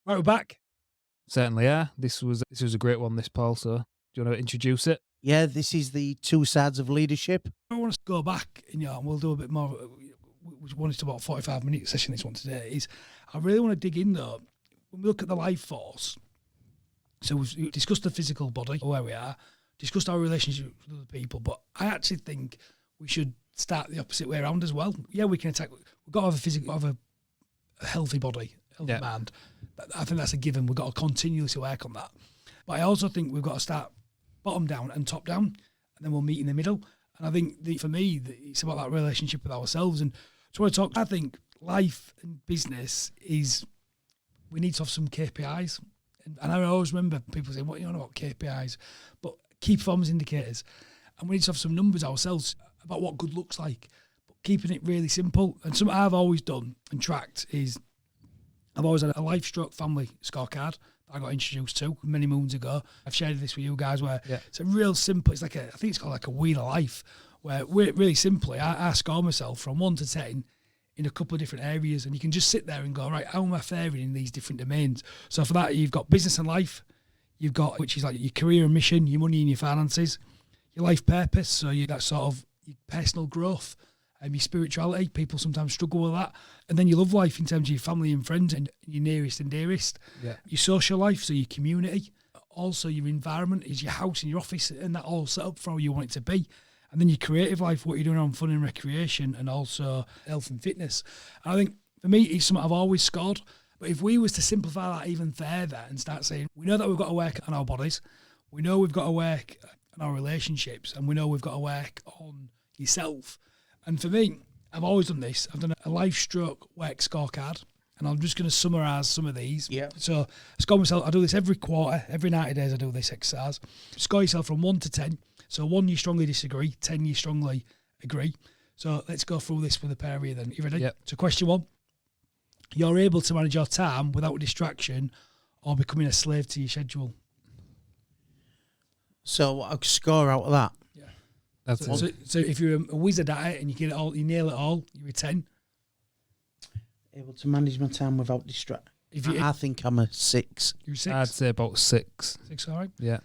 Right, we're back. Certainly are. This was a great one, this, Paul. So do you want to introduce it? Yeah, this is the two sides of leadership. I want to go back, and we'll do a bit more. We wanted to about 45-minute session. This one today is. I really want to dig in though. When we look at the life force, so we've discussed the physical body, where we are, discussed our relationship with other people, but I actually think we should start the opposite way around as well. Yeah, we can attack. We've got to have a physical, have a healthy body, healthy mind. I think that's a given. We've got to continuously work on that. But I also think we've got to start bottom down and top down, and then we'll meet in the middle. And I think for me, it's about that relationship with ourselves. And so I think life and business is, we need to have some KPIs. And I always remember people saying, what you know about KPIs? But key performance indicators. And we need to have some numbers ourselves about what good looks like, but keeping it really simple. And something I've always done and tracked is, I've always had a life/family scorecard that I got introduced to many moons ago. I've shared this with you guys where it's a real simple, it's like I think it's called like a wheel of life, where really simply I score myself from 1 to 10 in a couple of different areas, and you can just sit there and go, right, how am I faring in these different domains? So for that, you've got business and life, you've got, which is like your career and mission, your money and your finances, your life purpose, so that sort of your personal growth, and your spirituality. People sometimes struggle with that. And then your love life in terms of your family and friends and your nearest and dearest. Yeah. Your social life, so your community. Also your environment is your house and your office, and that all set up for how you want it to be. And then your creative life, what you're doing on fun and recreation, and also health and fitness. And I think for me, it's something I've always scored. But if we was to simplify that even further and start saying, we know that we've got to work on our bodies, we know we've got to work on our relationships, and we know we've got to work on yourself. And for me, I've always done this. I've done a life/work scorecard, and I'm just going to summarise some of these. Yeah. So I score myself. I do this every quarter, every 90 days. I do this exercise. Score yourself from 1 to 10. So 1, you strongly disagree. 10, you strongly agree. So let's go through this with a pair of you then. You ready? Yep. So question 1: you're able to manage your time without distraction or becoming a slave to your schedule. So I'll score out of that. So if you're a wizard at it and you get it all, you nail it all, you're a 10. Able to manage my time without distraction. I think I'm a 6. You're a 6? I'd say about 6. 6, all right. Yeah.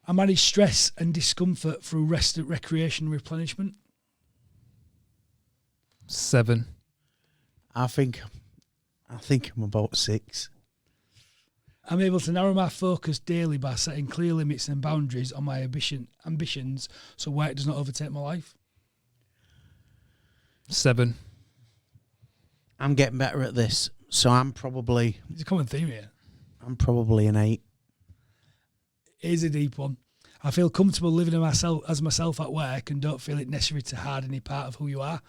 I manage stress and discomfort through rest, recreation, replenishment. 7. I think I'm about 6. I'm able to narrow my focus daily by setting clear limits and boundaries on my ambitions so work does not overtake my life. 7. I'm getting better at this, so I'm probably... It's a common theme here. I'm probably an 8. Here's a deep one. I feel comfortable living as myself at work and don't feel it necessary to hide any part of who you are.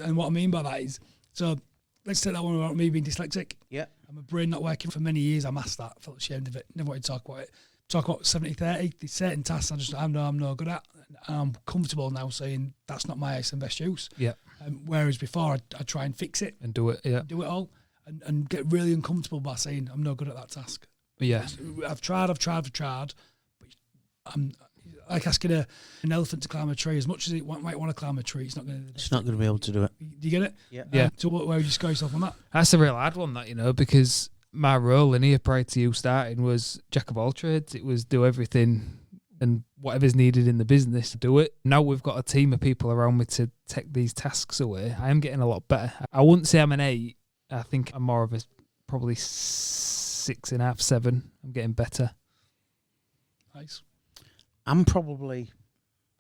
And what I mean by that is, so let's take that one about me being dyslexic. Yeah. My brain not working for many years. I'm asked that. I felt ashamed of it. Never wanted to talk about it. Talk about 70-30. There's certain tasks I'm no good at. And I'm comfortable now saying that's not my highest and best use. Yeah. Whereas before I'd try and fix it. And do it, yeah. Do it all. And get really uncomfortable by saying I'm no good at that task. Yeah. I've tried. But I'm like asking an elephant to climb a tree. As much as it might want to climb a tree, it's not going to. It's not going to be able to do it. Do you get it? Yeah. Yeah. So where would you score yourself on that? That's a real hard one, that, because my role in here prior to you starting was jack of all trades. It was do everything and whatever's needed in the business to do it. Now we've got a team of people around me to take these tasks away. I am getting a lot better. I wouldn't say I'm an 8. I think I'm more of a probably 6.5, 7. I'm getting better. Nice. I'm probably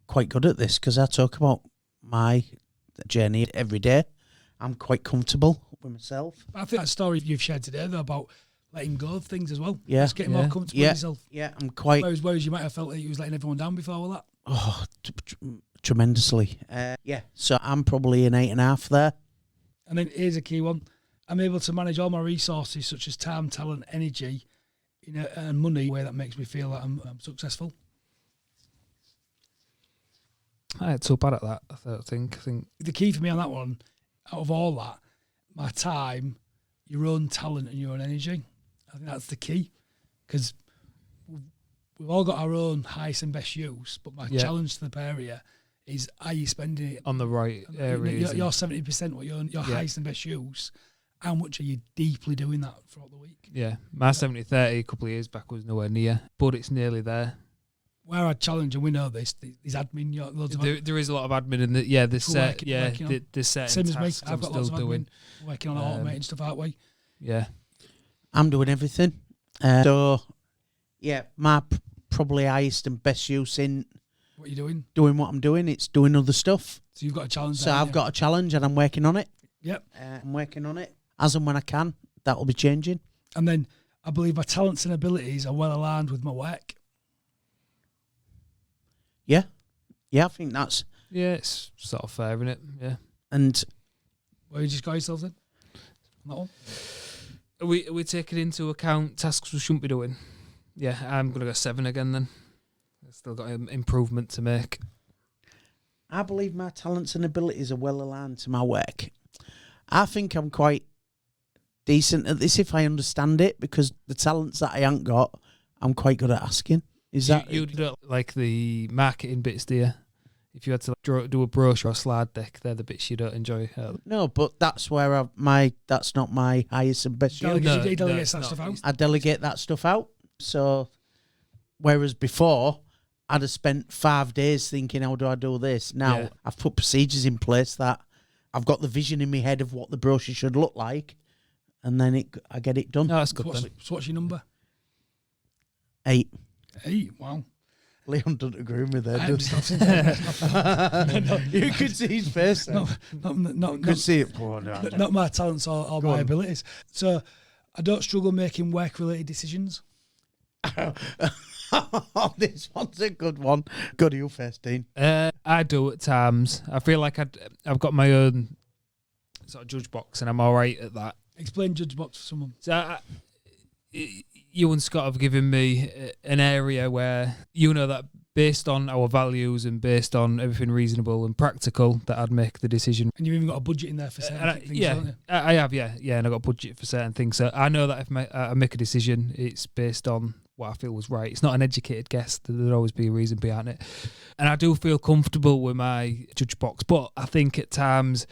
quite good at this because I talk about my journey every day. I'm quite comfortable with myself. I think that story you've shared today, though, about letting go of things as well. Yeah. Just getting more comfortable with yourself. Yeah, I'm quite... Whereas you might have felt that you was letting everyone down before all that. Oh, tremendously. Yeah, so I'm probably an 8.5 there. And then here's a key one. I'm able to manage all my resources, such as time, talent, energy, and money, in a way that makes me feel that I'm successful. I ain't so bad at that, I think. The key for me on that one, out of all that, my time, your own talent and your own energy, I think that's the key. Because we've all got our own highest and best use, but my challenge to the area is, are you spending it on the right areas? Your 70%, what your highest and best use, how much are you deeply doing that throughout the week? Yeah, my 70-30 a couple of years back was nowhere near, but it's nearly there. Where I challenge, and we know this, is admin. Loads of There is a lot of admin in the the set. working on. The set same as me. tasks I've I'm got still lots of doing. admin, working on automating stuff that way. Yeah, I'm doing everything. My probably highest and best use in What are you doing? doing what I'm doing, it's doing other stuff. So you've got a challenge. So I've got a challenge and I'm working on it. Yep. I'm working on it as and when I can. That will be changing. And then I believe my talents and abilities are well aligned with my work. Yeah. Yeah, I think that's... yeah, it's sort of fair, isn't it? Yeah. And... Where you just got yourself then? On that one? Are we taking into account tasks we shouldn't be doing? Yeah, I'm going to go 7 again then. I've still got improvement to make. I believe my talents and abilities are well aligned to my work. I think I'm quite decent at this if I understand it, because the talents that I haven't got, I'm quite good at asking. Is that... You don't like the marketing bits, do you? If you had to do a brochure or slide deck, they're the bits you don't enjoy. No, but that's where that's not my highest and best use. He delegates that stuff out. I delegate that stuff out. So, whereas before, I'd have spent 5 days thinking, how do I do this? Now, I've put procedures in place that I've got the vision in my head of what the brochure should look like, and then I get it done. No, that's good then. So what's your number? 8. 8, wow. Leon doesn't agree with me there, I'm does just he? You could see his face. Could see it. Not my talents or my abilities. So I don't struggle making work-related decisions. This one's a good one. Go to you first, Dean. I do at times. I feel like I've got my own sort of judge box, and I'm all right at that. Explain judge box for someone. So you and Scott have given me an area where you know that based on our values and based on everything reasonable and practical, that I'd make the decision. And you've even got a budget in there for certain things, don't you? I have, and I've got a budget for certain things. So I know that if I make a decision, it's based on what I feel was right. It's not an educated guess. There'll always be a reason behind it. And I do feel comfortable with my judge box, but I think at times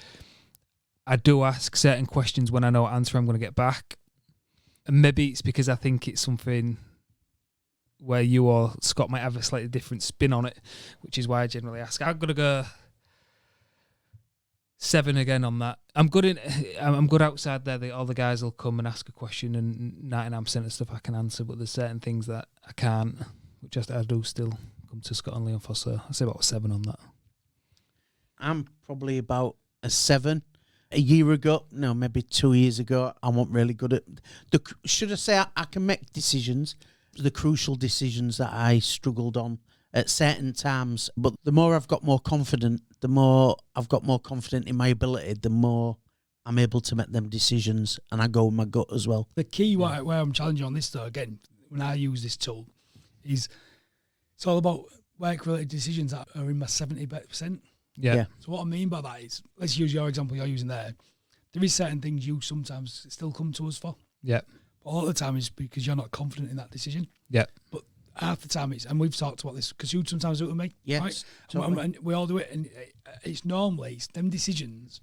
I do ask certain questions when I know what answer I'm going to get back. And maybe it's because I think it's something where you or Scott might have a slightly different spin on it, which is why I generally ask. I'm going to go 7 again on that. I'm good outside there. All the guys will come and ask a question, and 99% of stuff I can answer, but there's certain things that I can't, which I do still come to Scott and Leon for. So I'd say about a 7 on that. I'm probably about a 7. A year ago, no, maybe 2 years ago, I wasn't really good at should I say I can make decisions, the crucial decisions that I struggled on at certain times. But the more I've got more confident, the more I've got more confident in my ability, the more I'm able to make them decisions, and I go with my gut as well. The key where I'm challenging on this though, again, when I use this tool, is it's all about work-related decisions that are in my 70%. Yeah. So what I mean by that is, let's use your example you're using there. There is certain things you sometimes still come to us for. Yeah. But all the time is because you're not confident in that decision. Yeah. But half the time it's, and we've talked about this, because you sometimes do it with me. Yes. Right? Totally. And we all do it, and it's normally them decisions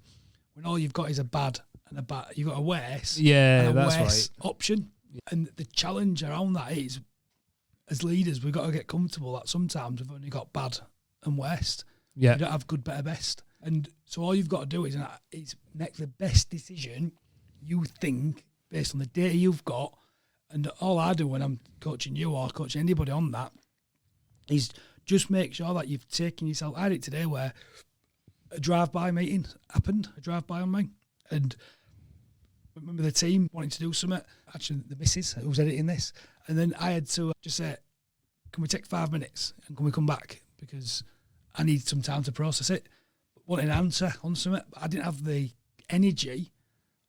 when all you've got is a bad and a bad. You've got a worse Yeah, and a that's worse right. option. Yeah. And the challenge around that is, as leaders, we've got to get comfortable that sometimes we've only got bad and worst. Yeah. You don't have good, better, best. And so all you've got to do is make the best decision you think based on the data you've got. And all I do when I'm coaching you or coaching anybody on that is just make sure that you've taken yourself. I had it today where a drive-by meeting happened, a drive-by on me. And I remember the team wanting to do something, actually the missus who was editing this. And then I had to just say, can we take 5 minutes and can we come back? Because I need some time to process it. Wanted an answer on something, but I didn't have the energy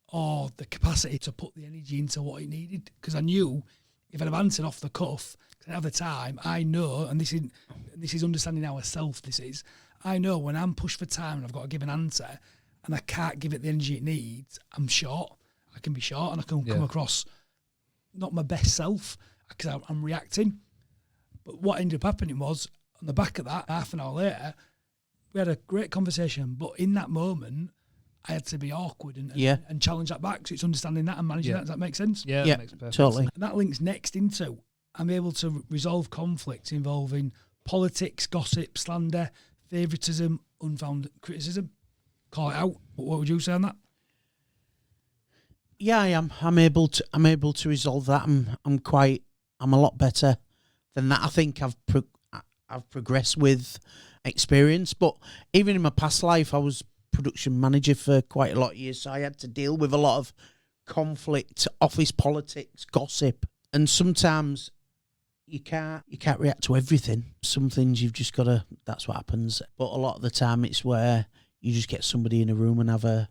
or the capacity to put the energy into what it needed, because I knew if I'd have answered off the cuff, because I didn't have the time, I know, and this is understanding ourselves, I know when I'm pushed for time and I've got to give an answer and I can't give it the energy it needs, I'm short. I can be short and I can come across not my best self because I'm reacting. But what ended up happening was, on the back of that, half an hour later, we had a great conversation, but in that moment, I had to be awkward and challenge that back. So it's understanding that and managing that. Does that make sense? Yeah, yeah, that makes perfect totally. sense. And that links next into I'm able to resolve conflicts involving politics, gossip, slander, favouritism, unfounded criticism. Call it out. What would you say on that? Yeah, I am. I'm able to resolve that. I'm a lot better than that. I think I've progressed with experience. But even in my past life, I was production manager for quite a lot of years, so I had to deal with a lot of conflict, office politics, gossip, and sometimes you can't react to everything. Some things you've just got to. That's what happens. But a lot of the time, it's where you just get somebody in a room and have a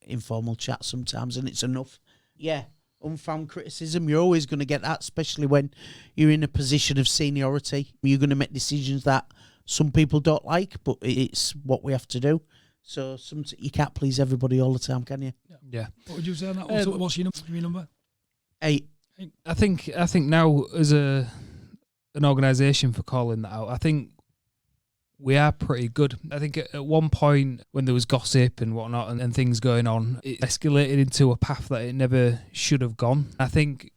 informal chat sometimes, and it's enough. Yeah, unfound criticism, you're always going to get that, especially when you're in a position of seniority. You're going to make decisions that some people don't like, but it's what we have to do. So you can't please everybody all the time, can you? Yeah. What would you say on that? What's your number? 8. I think now as an organisation for calling that out, I think we are pretty good. I think at one point when there was gossip and whatnot and things going on, it escalated into a path that it never should have gone. I think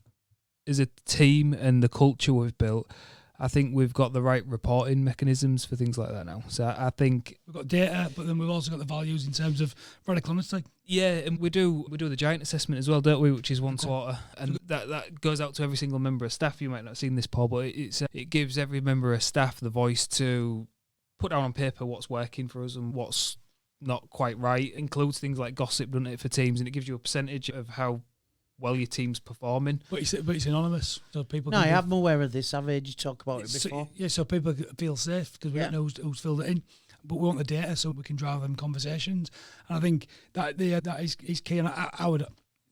as a team and the culture we've built, I think we've got the right reporting mechanisms for things like that now. So I think we've got data, but then we've also got the values in terms of radical honesty. Yeah, and we do the giant assessment as well, don't we? Which is once a quarter, and that goes out to every single member of staff. You might not have seen this, Paul, but it gives every member of staff the voice to put down on paper what's working for us and what's not quite right. It includes things like gossip, doesn't it, for teams, and it gives you a percentage of how well your team's performing. But it's anonymous, so people. No, I'm aware of this. I've heard you talk about it before. So people feel safe because we don't know who's filled it in. But we want the data so we can drive them conversations. And I think that is key. And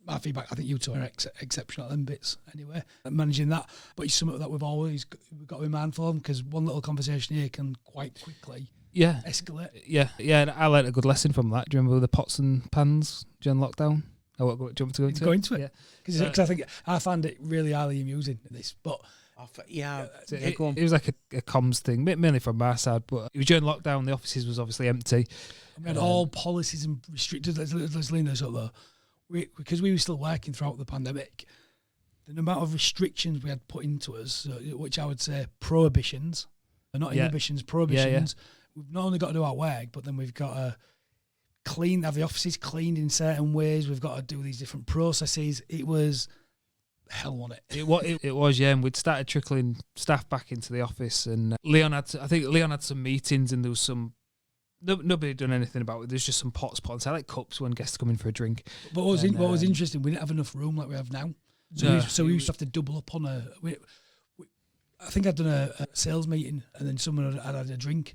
my feedback, I think you two are exceptional at them bits anyway, at managing that. But it's something that we've got to be mindful of, because one little conversation here can quite quickly escalate. Yeah, and I learned a good lesson from that. Do you remember the pots and pans during lockdown? Do you want me to go into it? Yeah. Because I think I found it really highly amusing, this. But it was like a comms thing, mainly from my side, but it was during lockdown. The offices was obviously empty. We had all policies and restricted. Let's lean this up though. Because we were still working throughout the pandemic, the amount of restrictions we had put into us, which I would say prohibitions, not inhibitions, prohibitions. We've not only got to do our work, but then we've got to have the offices cleaned in certain ways. We've got to do these different processes. It was hell, wasn't it? It was, yeah. And we'd started trickling staff back into the office, and Leon had some meetings, and there was some. Nobody had done anything about it. There's just some pots put inside, like cups when guests come in for a drink. But what was interesting, we didn't have enough room like we have now. So we used to have to double up on I think I'd done a sales meeting, and then someone had a drink,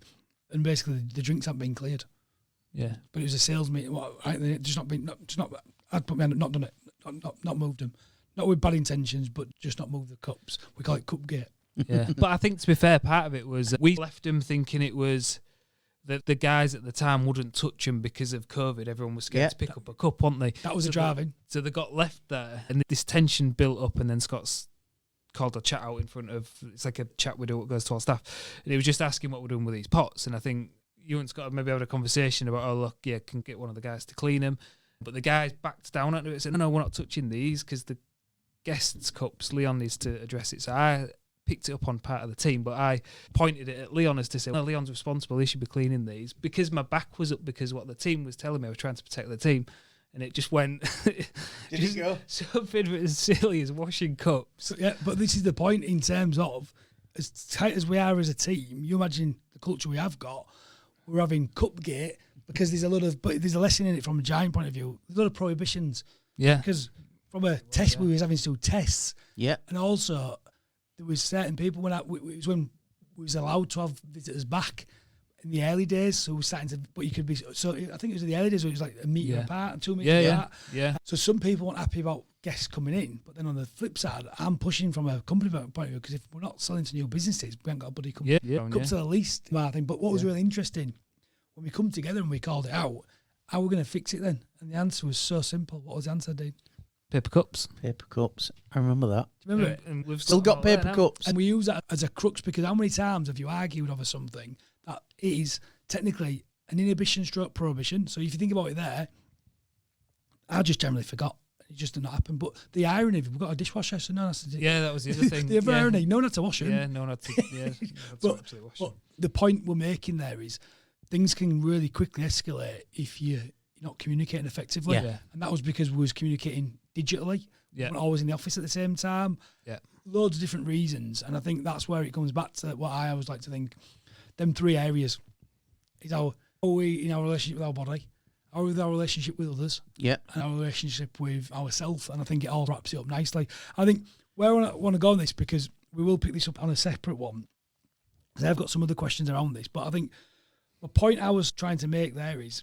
and basically the drinks hadn't been cleared. Yeah, but it was a sales meeting. I'd put my hand up, not done it, not moved them, not with bad intentions, but just not moved the cups. We call it cup gate. Yeah, but I think to be fair, part of it was we left them thinking it was that the guys at the time wouldn't touch them because of COVID. Everyone was scared to pick up a cup, weren't they? That was the driving. So they got left there, and this tension built up, and then Scott's called a chat out in front of, it's like a chat we do what goes to our staff, and he was just asking what we're doing with these pots, and I think you and Scott maybe had a conversation about, oh look, can get one of the guys to clean them, but the guys backed down at it and said, no, we're not touching these because the guests' cups, Leon needs to address it. So I picked it up on part of the team, but I pointed it at Leon as to say, well, Leon's responsible, he should be cleaning these, because my back was up, because what the team was telling me, I was trying to protect the team, and it just went Did it go? something as silly as washing cups. Yeah, but this is the point in terms of, as tight as we are as a team, you imagine the culture we have got, we're having Cupgate, because there's a lesson in it from a giant point of view. There's a lot of prohibitions. Yeah. Because from a test, we was having to do tests. Yeah. And also, there was certain people it was when we was allowed to have visitors back in the early days. So we were starting to, but you could be, so I think it was in the early days where it was like a metre apart and 2 metres apart. Yeah. So some people weren't happy about guests coming in, but then on the flip side, I'm pushing from a company point of view, because if we're not selling to new businesses, we haven't got a buddy come to the least. I think. But what was really interesting, when we come together and we called it out, how are we going to fix it then? And the answer was so simple. What was the answer, Dean? Paper cups. Paper cups. I remember that. Do you remember it? And we've Still got paper cups. And we use that as a crux, because how many times have you argued over something that is technically an inhibition stroke prohibition? So if you think about it there, I just generally forgot. It just didn't happen. But the irony of it, we've got a dishwasher, so no one has to do Yeah, that was the other thing. the other irony, no one had to wash them. Yeah, no one had to. Yeah, no one had to actually wash But them. the point we're making there is things can really quickly escalate if you're not communicating effectively. Yeah. And that was because we was communicating digitally. Yeah. We weren't always in the office at the same time. Yeah. Loads of different reasons. And I think that's where it comes back to what I always like to think. Them three areas is how we in our relationship with our body, how with our relationship with others, Yeah. and our relationship with ourselves. And I think it all wraps it up nicely. I think where I want to go on this, because we will pick this up on a separate one, because I've got some other questions around this, but I think the point I was trying to make there is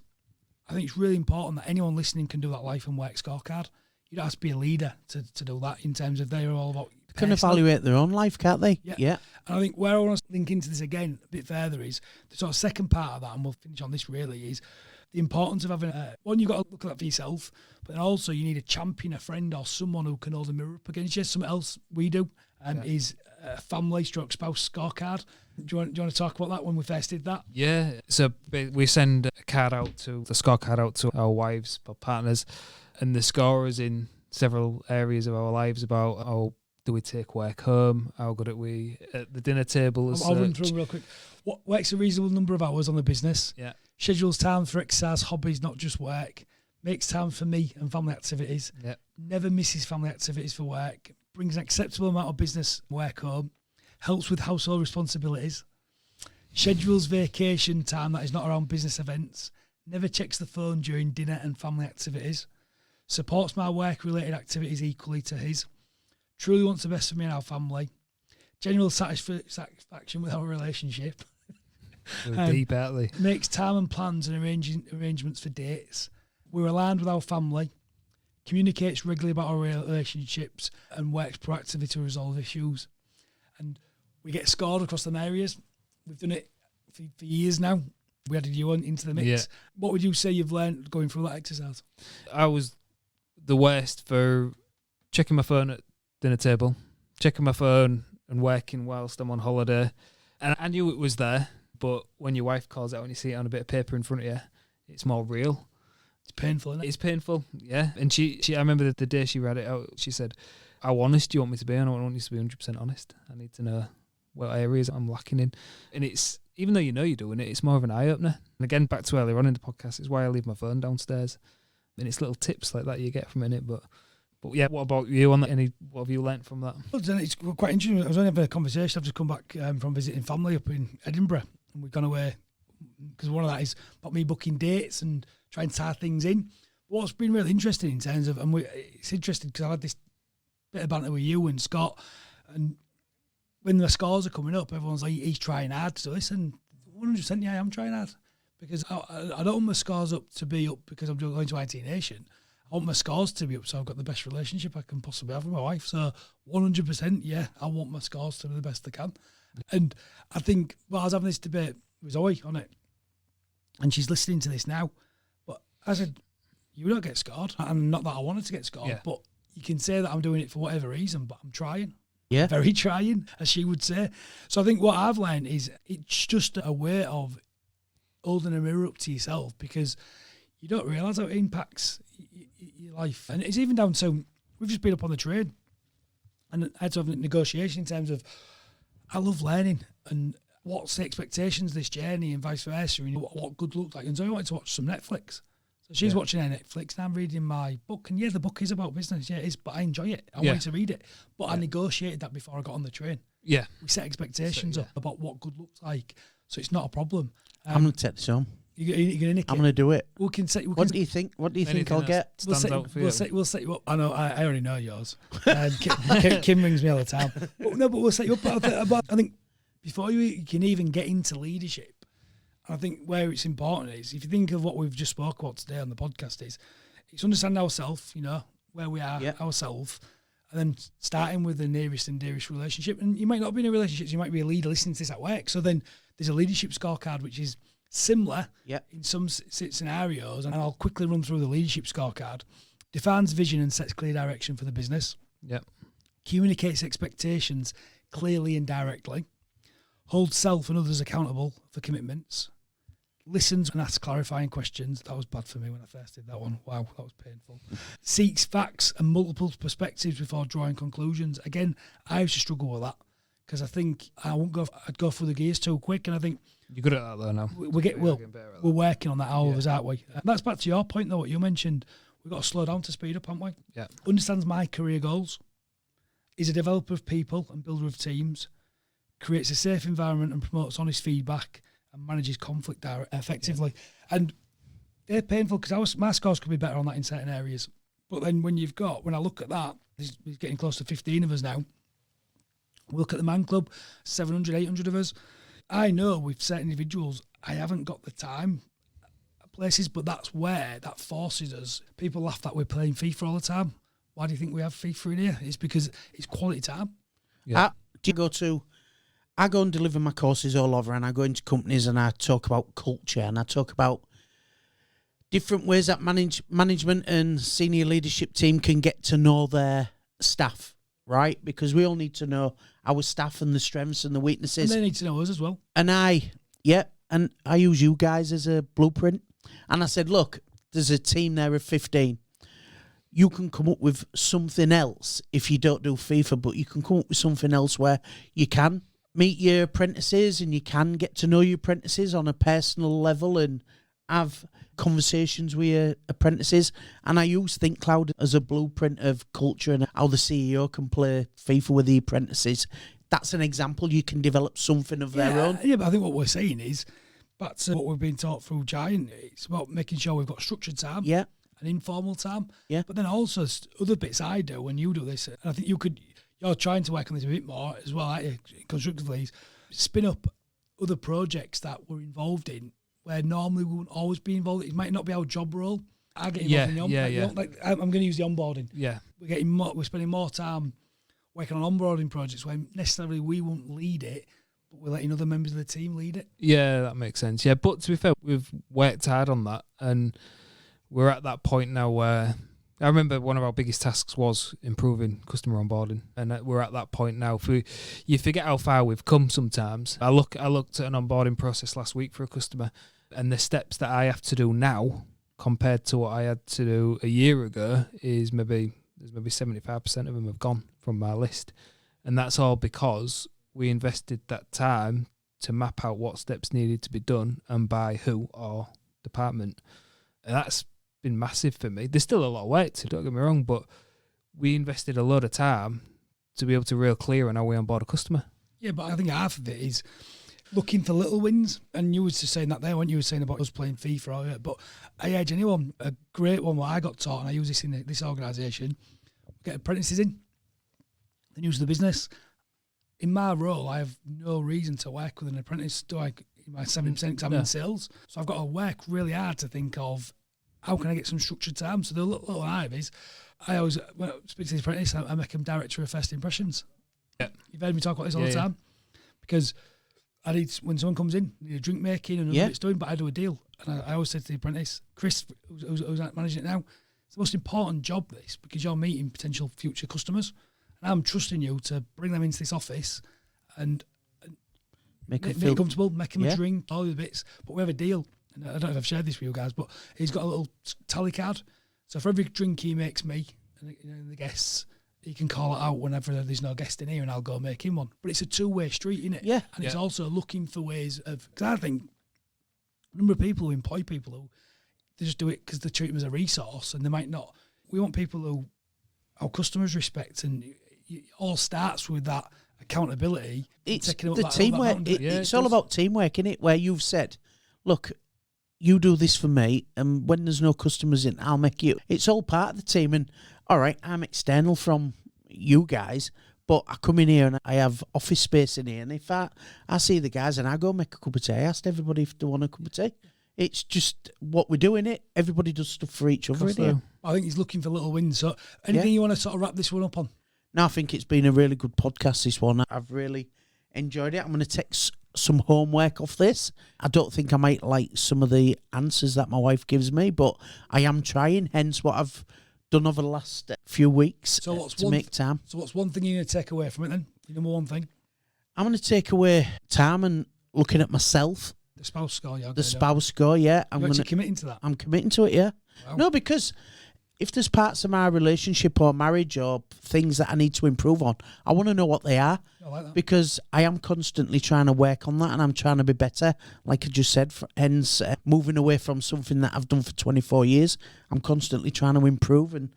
I think it's really important that anyone listening can do that life and work scorecard. You don't have to be a leader to do that in terms of they're all about Can personal. evaluate their own life, can't they? Yeah. And I think where I want to link into this again a bit further is the sort of second part of that, and we'll finish on this really, is the importance of having one, you've got to look at that for yourself, but then also you need a champion, a friend, or someone who can hold the mirror up against you. Something else we do is a family stroke spouse scorecard. Do you want to talk about that when we first did that? Yeah, so we send the scorecard out to our wives, our partners, and the scorers in several areas of our lives about how do we take work home, how good are we at the dinner table. I'll run through them real quick. What works a reasonable number of hours on the business? Yeah. Schedules time for exercise, hobbies, not just work. Makes time for me and family activities. Yeah. Never misses family activities for work. Brings an acceptable amount of business work home. Helps with household responsibilities. Schedules vacation time that is not around business events. Never checks the phone during dinner and family activities. Supports my work-related activities equally to his. Truly wants the best for me and our family. General satisfaction with our relationship. Deep, aren't they? Makes time and plans and arrangements for dates. We're aligned with our family. Communicates regularly about our relationships and works proactively to resolve issues. And we get scored across them areas. We've done it for years now. We added you on into the mix. Yeah. What would you say you've learned going through that exercise? I was the worst for checking my phone at dinner table, checking my phone and working whilst I'm on holiday. And I knew it was there, but when your wife calls out and you see it on a bit of paper in front of you, it's more real. It's painful, isn't it? It's painful, yeah. And I remember the day she read it out, she said, how honest do you want me to be? And I want you to be 100% honest. I need to know what areas I'm lacking in. And it's, even though you know you're doing it, it's more of an eye-opener. And again, back to earlier on in the podcast, it's why I leave my phone downstairs. And it's little tips like that you get from it. But yeah, what about you on that? What have you learnt from that? Well, it's quite interesting. I was only having a conversation. I've just come back from visiting family up in Edinburgh, and we've gone away because one of that is about me booking dates and trying to tie things in. What's been really interesting in terms of, and it's interesting because I had this bit of banter with you and Scott, and when the scores are coming up, everyone's like, he's trying hard. So listen, 100%, yeah, I'm trying hard. Because I don't want my scores up to be up because I'm going to IT Nation. I want my scores to be up so I've got the best relationship I can possibly have with my wife. So 100%, yeah, I want my scores to be the best they can. And I think, well, I was having this debate with Zoe on it, and she's listening to this now. But I said, you don't get scored. And not that I wanted to get scored, but you can say that I'm doing it for whatever reason, but I'm trying. Yeah. Very trying, as she would say. So I think what I've learned is it's just a way of holding a mirror up to yourself, because you don't realise how it impacts your life. And it's even down to, we've just been up on the train and I had to have a negotiation in terms of, I love learning and what's the expectations of this journey and vice versa, and what good looks like. And so I wanted to watch some Netflix. So she's watching her Netflix and I'm reading my book. And yeah, the book is about business. Yeah, it is, but I enjoy it. I wanted to read it. But I negotiated that before I got on the train. Yeah. We set expectations up about what good looks like. So it's not a problem. I'm going to take this home. You're going to nick it. I'm going to do it. We can say. What do you think? What do you think I'll get? We'll set you up. I know. I already know yours. Kim rings me all the time. But we'll set you up. I think before you can even get into leadership, I think where it's important is, if you think of what we've just spoke about today on the podcast, it's understanding ourselves. You know where we are, ourselves, and then starting with the nearest and dearest relationship. And you might not be in a relationship. So you might be a leader listening to this at work. So then there's a leadership scorecard which is similar in some scenarios, and I'll quickly run through the leadership scorecard. Defines vision and sets clear direction for the business. Yep. Communicates expectations clearly and directly. Holds self and others accountable for commitments. listens and asks clarifying questions. That was bad for me when I first did that one. Wow, that was painful. Seeks facts and multiple perspectives before drawing conclusions. Again, I used to struggle with that because I think I'd go through the gears too quick, and I think You're good at that though now. We're working on that, all of us, aren't we? And that's back to your point though, what you mentioned. We've got to slow down to speed up, haven't we? Yeah. Understands my career goals. Is a developer of people and builder of teams. Creates a safe environment and promotes honest feedback and manages conflict effectively. Yeah. And they're painful because my scores could be better on that in certain areas. But then when I look at that, there's getting close to 15 of us now. We look at the Man Club, 700, 800 of us. I know with certain individuals, I haven't got the time at places, but that's where that forces us. People laugh that we're playing FIFA all the time. Why do you think we have FIFA in here? It's because it's quality time. Yeah. I go and deliver my courses all over, and I go into companies and I talk about culture, and I talk about different ways that management and senior leadership team can get to know their staff, right? Because we all need to know our staff and the strengths and the weaknesses. And they need to know us as well. And I use you guys as a blueprint. And I said, look, there's a team there of 15. You can come up with something else if you don't do FIFA, but you can come up with something else where you can meet your apprentices and you can get to know your apprentices on a personal level and have conversations with your apprentices. And I use Think Cloud as a blueprint of culture and how the CEO can play FIFA with the apprentices. That's an example. You can develop something of their own. Yeah, but I think what we're saying is, back to what we've been taught through Giant, it's about making sure we've got structured time. Yeah. An informal time. Yeah. But then also other bits I do when you do this, and I think you're trying to work on this a bit more as well, constructively, spin up other projects that we're involved in where normally we wouldn't always be involved. It might not be our job role. I get involved in the onboarding. I'm going to use the onboarding. Yeah. We're spending more time working on onboarding projects where necessarily we won't lead it, but we're letting other members of the team lead it. Yeah, that makes sense. Yeah, but to be fair, we've worked hard on that, and we're at that point now where I remember one of our biggest tasks was improving customer onboarding, and we're at that point now. You forget how far we've come sometimes. I looked at an onboarding process last week for a customer, and the steps that I have to do now compared to what I had to do a year ago is maybe 75% of them have gone from my list, and that's all because we invested that time to map out what steps needed to be done and by who or department, and that's been massive for me. There's still a lot of work to, don't get me wrong, but we invested a lot of time to be able to real clear on how we onboard a customer. Yeah, but I think half of it is looking for little wins. And you were just saying that there when you were saying about us playing FIFA earlier. But I urge anyone, a great one where I got taught, and I use this in this organisation, get apprentices in, then use the business. In my role, I have no reason to work with an apprentice. Do I? My 7% exam in sales. So I've got to work really hard to think of how can I get some structured time? So the little Ive is, I always, when I speak to the apprentice, I make him director of first impressions. Yeah. You've heard me talk about this all the time. Because I need, when someone comes in, I need a drink making and what it's doing, but I do a deal. And I always say to the apprentice, Chris, who's managing it now, it's the most important job, this, because you're meeting potential future customers. And I'm trusting you to bring them into this office and make it feel comfortable, make them a drink, all the bits. But we have a deal. And I don't know if I've shared this with you guys, but he's got a little tally card. So for every drink he makes me and the guests, he can call it out whenever there's no guest in here, and I'll go make him one. But it's a two-way street, isn't it? Yeah. And it's also looking for ways of, because I think a number of people who employ people who they just do it because they treat them as a resource, and they might not. We want people who our customers respect, and it all starts with that accountability. It's the teamwork. It's all about teamwork, isn't it? Where you've said, look, you do this for me, and when there's no customers in, I'll make you. It's all part of the team, and all right, I'm external from you guys, but I come in here and I have office space in here, and if I see the guys and I go make a cup of tea, I asked everybody if they want a cup of tea. It's just what we're doing, it. Everybody does stuff for each other. I think he's looking for little wins. So anything you want to sort of wrap this one up on? No, I think it's been a really good podcast, this one. I've really enjoyed it. I'm going to take some homework off this. I don't think I might like some of the answers that my wife gives me, but I am trying, hence what I've done over the last few weeks to make time. So what's one thing you're going to take away from it then? Your number one thing? I'm going to take away time and looking at myself The spouse score, yeah. The spouse score, yeah. I'm actually committing to that. I'm committing to it, yeah. Wow. No, because if there's parts of my relationship or marriage or things that I need to improve on, I want to know what they are. I like that. Because I am constantly trying to work on that and I'm trying to be better, like I just said, hence moving away from something that I've done for 24 years. I'm constantly trying to improve, and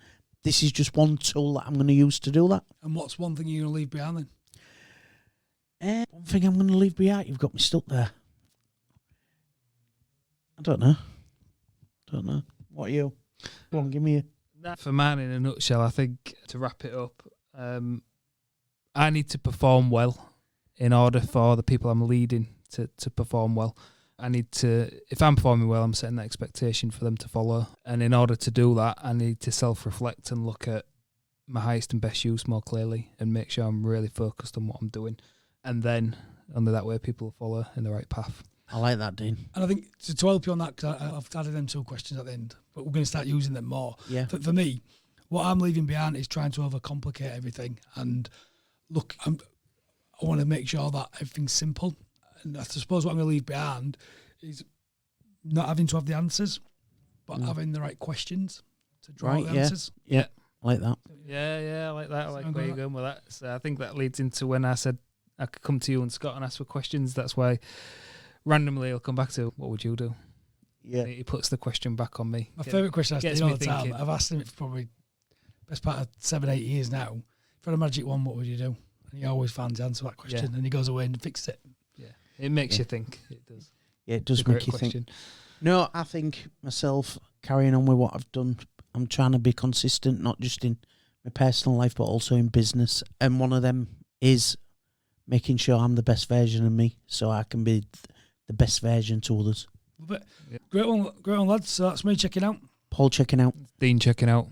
this is just one tool that I'm going to use to do that. And what's one thing you're going to leave behind then? One thing I'm going to leave behind, you've got me stuck there. I don't know. What are you? Go on, give me a... For mine, in a nutshell, I think to wrap it up, I need to perform well in order for the people I'm leading to perform well. I need to, if I'm performing well, I'm setting that expectation for them to follow. And in order to do that, I need to self-reflect and look at my highest and best use more clearly and make sure I'm really focused on what I'm doing. And then, only that way, people will follow in the right path. I like that, Dean. And I think to help you on that, because I've added them 2 questions at the end, but we're going to start using them more. Yeah. For me, what I'm leaving behind is trying to overcomplicate everything. And look, I want to make sure that everything's simple. And I suppose what I'm going to leave behind is not having to have the answers, but having the right questions to draw out the answers. Yeah, I like that. Yeah, I like that. I like where you're going with that. So I think that leads into when I said I could come to you and Scott and ask for questions. That's why randomly he'll come back to, what would you do? Yeah. He puts the question back on me. My favourite question I ask gets him all me the time. thinking. I've asked him it for probably best part of 7-8 years now. If you had a magic wand, what would you do? And he always finds the answer to that question, and he goes away and fixes it. Yeah, it makes you think. It does. Yeah, it does It's a make great you question. think. No, I think myself, carrying on with what I've done, I'm trying to be consistent, not just in my personal life, but also in business. And one of them is making sure I'm the best version of me so I can be the best version to others. Love it. Yeah. Great one, lads. So that's me checking out. Paul checking out. Dean checking out.